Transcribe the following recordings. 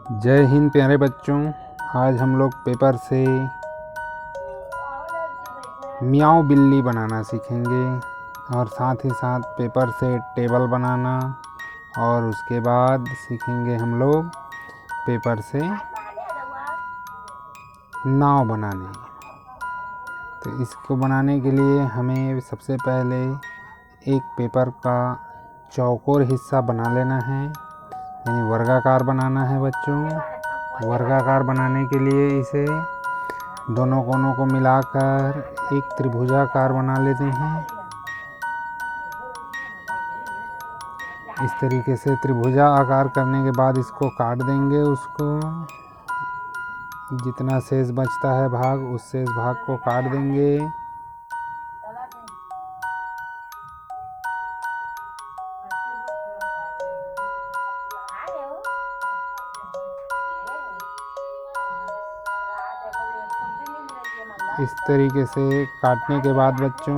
जय हिंद प्यारे बच्चों। आज हम लोग पेपर से मियाओ बिल्ली बनाना सीखेंगे और साथ ही साथ पेपर से टेबल बनाना, और उसके बाद सीखेंगे हम लोग पेपर से नाव बनाने। तो इसको बनाने के लिए हमें सबसे पहले एक पेपर का चौकोर हिस्सा बना लेना है, यानी वर्गाकार बनाना है बच्चों। वर्गाकार बनाने के लिए इसे दोनों कोनों को मिलाकर एक त्रिभुजाकार बना लेते हैं। इस तरीके से त्रिभुजा आकार करने के बाद इसको काट देंगे। उसको जितना शेष बचता है भाग, उस शेष भाग को काट देंगे। इस तरीके से काटने के बाद बच्चों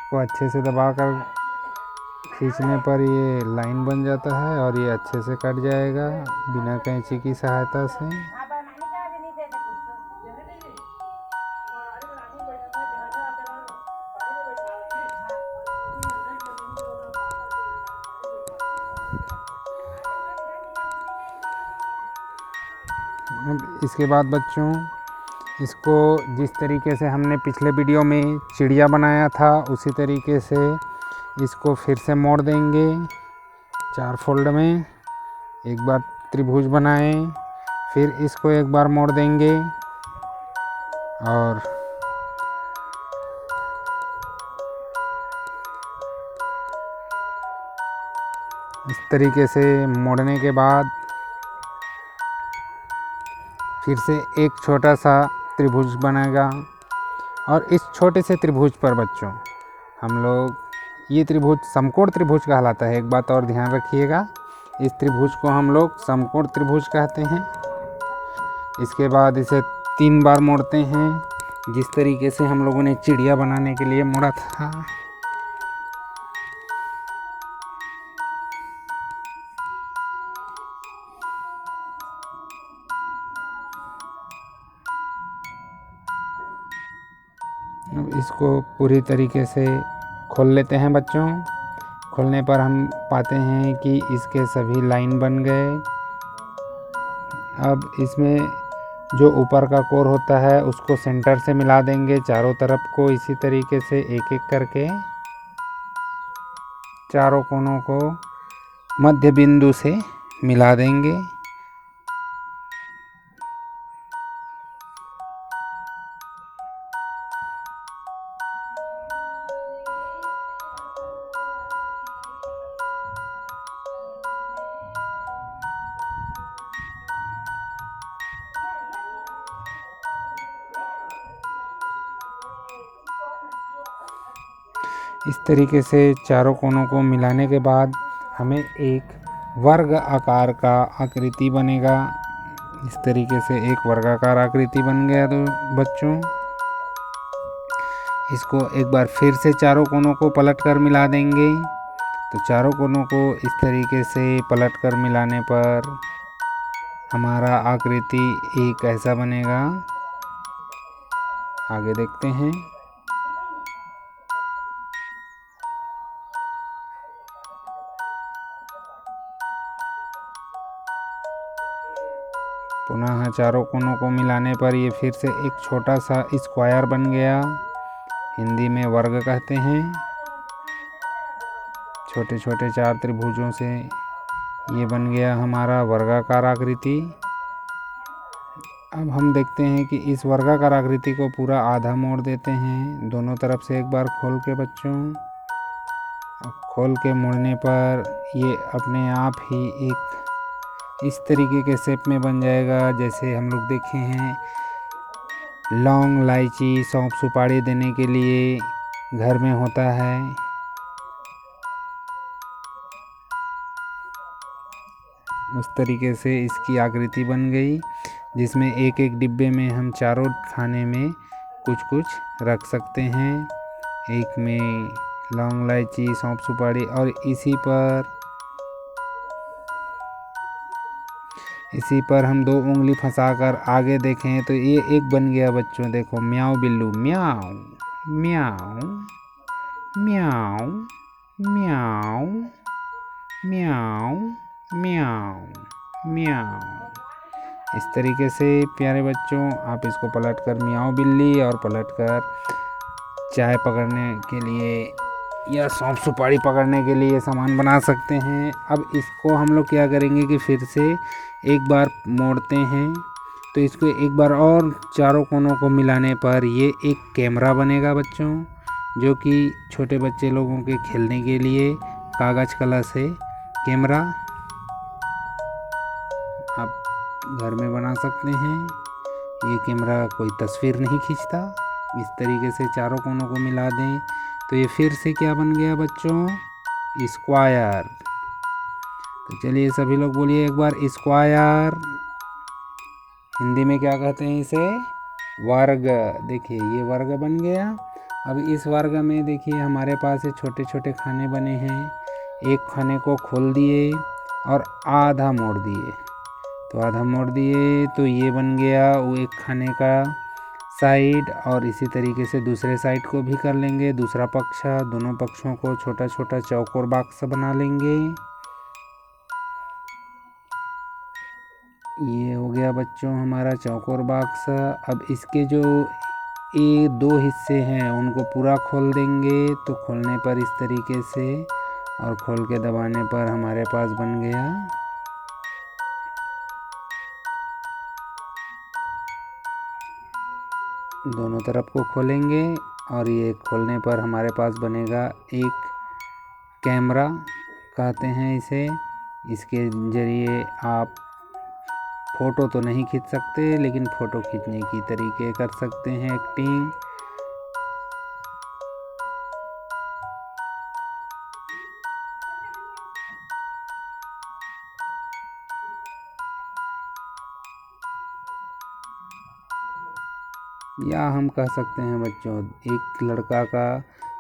को अच्छे से दबाकर खींचने पर ये लाइन बन जाता है और ये अच्छे से कट जाएगा बिना कैंची की सहायता से। अब इसके बाद बच्चों इसको जिस तरीके से हमने पिछले वीडियो में चिड़िया बनाया था, उसी तरीके से इसको फिर से मोड़ देंगे 4 फोल्ड में। एक बार त्रिभुज बनाएं, फिर इसको एक बार मोड़ देंगे और इस तरीके से मोड़ने के बाद फिर से एक छोटा सा त्रिभुज बनेगा। और इस छोटे से त्रिभुज पर बच्चों हम लोग, ये त्रिभुज समकोण त्रिभुज कहलाता है। एक बात और ध्यान रखिएगा, इस त्रिभुज को हम लोग समकोण त्रिभुज कहते हैं। इसके बाद इसे 3 बार मोड़ते हैं, जिस तरीके से हम लोगों ने चिड़िया बनाने के लिए मोड़ा था। इसको पूरी तरीके से खोल लेते हैं बच्चों। खोलने पर हम पाते हैं कि इसके सभी लाइन बन गए। अब इसमें जो ऊपर का कोर होता है उसको सेंटर से मिला देंगे चारों तरफ को। इसी तरीके से एक एक करके चारों कोनों को मध्य बिंदु से मिला देंगे। इस तरीके से चारों कोनों को मिलाने के बाद हमें एक वर्ग आकार का आकृति बनेगा। इस तरीके से एक वर्गाकार आकृति बन गया। तो बच्चों इसको एक बार फिर से चारों कोनों को पलटकर मिला देंगे। तो चारों कोनों को इस तरीके से पलटकर मिलाने पर हमारा आकृति एक ऐसा बनेगा। आगे देखते हैं। पुनः चारों कोनों को मिलाने पर ये फिर से एक छोटा सा स्क्वायर बन गया। हिंदी में वर्ग कहते हैं। छोटे छोटे 4 त्रिभुजों से ये बन गया हमारा वर्गाकार आकृति। अब हम देखते हैं कि इस वर्गाकार आकृति को पूरा आधा मोड़ देते हैं दोनों तरफ से एक बार खोल के बच्चों। खोल के मोड़ने पर ये अपने आप ही एक इस तरीके के शेप में बन जाएगा, जैसे हम लोग देखे हैं लौंग, इलायची, सौंफ, सुपारी देने के लिए घर में होता है। उस तरीके से इसकी आकृति बन गई, जिसमें एक एक डिब्बे में हम चारों खाने में कुछ कुछ रख सकते हैं। एक में लौंग, इलायची, सौंफ, सुपारी, और इसी पर इसी पर हम 2 उंगली फंसाकर आगे देखें तो ये एक बन गया बच्चों। देखो म्याऊ बिल्लू, म्याऊ म्याऊ म्याऊ म्याऊ म्याऊ म्याऊ म्याऊ। इस तरीके से प्यारे बच्चों आप इसको पलटकर म्याऊ बिल्ली और पलटकर चाय पकड़ने के लिए या सौंफ सुपारी पकड़ने के लिए सामान बना सकते हैं। अब इसको हम लोग क्या करेंगे कि फिर से एक बार मोड़ते हैं तो इसको एक बार और चारों कोनों को मिलाने पर ये एक कैमरा बनेगा बच्चों, जो कि छोटे बच्चे लोगों के खेलने के लिए कागज़ कलर से कैमरा आप घर में बना सकते हैं। ये कैमरा कोई तस्वीर नहीं खींचता। इस तरीके से चारों कोनों को मिला दें तो ये फिर से क्या बन गया बच्चों, स्क्वायर। तो चलिए सभी लोग बोलिए एक बार, स्क्वायर। हिंदी में क्या कहते हैं इसे, वर्ग। देखिए ये वर्ग बन गया। अब इस वर्ग में देखिए हमारे पास ये छोटे छोटे खाने बने हैं। एक खाने को खोल दिए और आधा मोड़ दिए, तो आधा मोड़ दिए तो ये बन गया वो एक खाने का साइड। और इसी तरीके से दूसरे साइड को भी कर लेंगे, दूसरा पक्ष। दोनों पक्षों को छोटा छोटा चौकोर बॉक्स बना लेंगे। ये हो गया बच्चों हमारा चौकोर बॉक्स। अब इसके जो ये 2 हिस्से हैं उनको पूरा खोल देंगे। तो खोलने पर इस तरीके से और खोल के दबाने पर हमारे पास बन गया दोनों तरफ को खोलेंगे और ये खोलने पर हमारे पास बनेगा एक कैमरा कहते हैं इसे। इसके ज़रिए आप फ़ोटो तो नहीं खींच सकते, लेकिन फ़ोटो खींचने की तरीके कर सकते हैं, एक्टिंग। या हम कह सकते हैं बच्चों एक लड़का का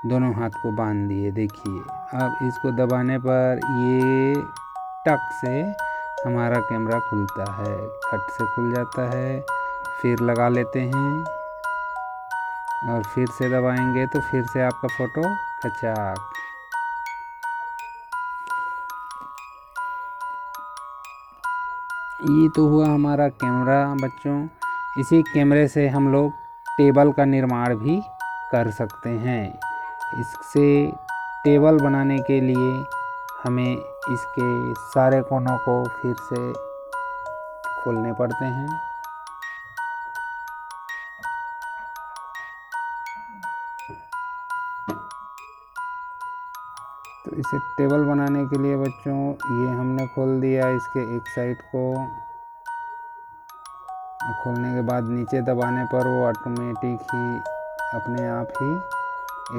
दोनों हाथ को बांध दिए। देखिए अब इसको दबाने पर ये टक से हमारा कैमरा खुलता है, खट से खुल जाता है। फिर लगा लेते हैं और फिर से दबाएंगे तो फिर से आपका फ़ोटो खचाक। ये तो हुआ हमारा कैमरा बच्चों। इसी कैमरे से हम लोग टेबल का निर्माण भी कर सकते हैं। इससे टेबल बनाने के लिए हमें इसके सारे कोनों को फिर से खोलने पड़ते हैं। तो इसे टेबल बनाने के लिए बच्चों ये हमने खोल दिया इसके एक साइड को। खोलने के बाद नीचे दबाने पर वो ऑटोमेटिक ही अपने आप ही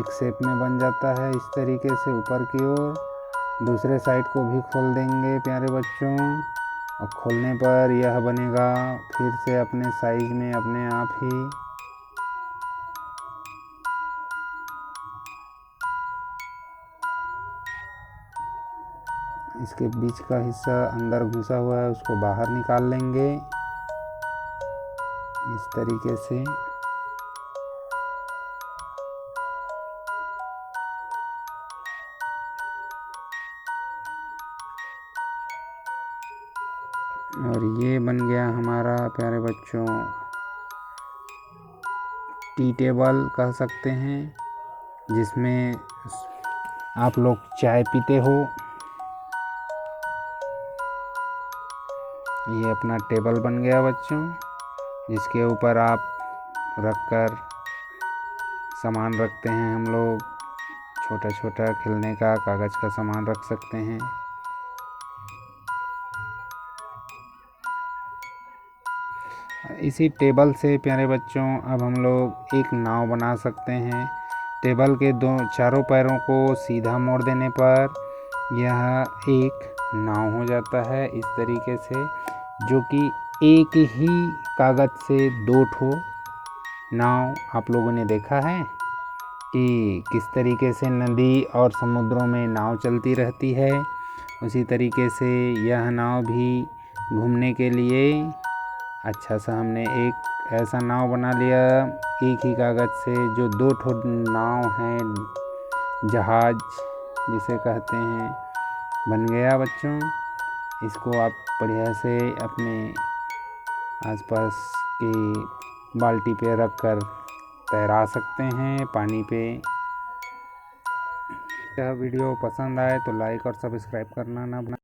एक शेप में बन जाता है। इस तरीके से ऊपर की ओर दूसरे साइड को भी खोल देंगे प्यारे बच्चों। और खोलने पर यह बनेगा फिर से अपने साइज में अपने आप ही। इसके बीच का हिस्सा अंदर घुसा हुआ है उसको बाहर निकाल लेंगे इस तरीके से। और ये बन गया हमारा प्यारे बच्चों टी टेबल कह सकते हैं, जिसमें आप लोग चाय पीते हो। ये अपना टेबल बन गया बच्चों, जिसके ऊपर आप रखकर सामान रखते हैं। हम लोग छोटा छोटा खेलने का कागज़ का सामान रख सकते हैं। इसी टेबल से प्यारे बच्चों अब हम लोग एक नाव बना सकते हैं। टेबल के चारों पैरों को सीधा मोड़ देने पर यह एक नाव हो जाता है इस तरीके से, जो कि एक ही कागज़ से 2 ठो नाव आप लोगों ने देखा है कि किस तरीके से नदी और समुद्रों में नाव चलती रहती है। उसी तरीके से यह नाव भी घूमने के लिए अच्छा सा हमने एक ऐसा नाव बना लिया एक ही कागज़ से, जो 2 ठो नाव हैं, जहाज जिसे कहते हैं, बन गया बच्चों। इसको आप बढ़िया से अपने आसपास की बाल्टी पे रख कर तैरा सकते हैं पानी पे। यह वीडियो पसंद आए तो लाइक और सब्सक्राइब करना ना भूलना।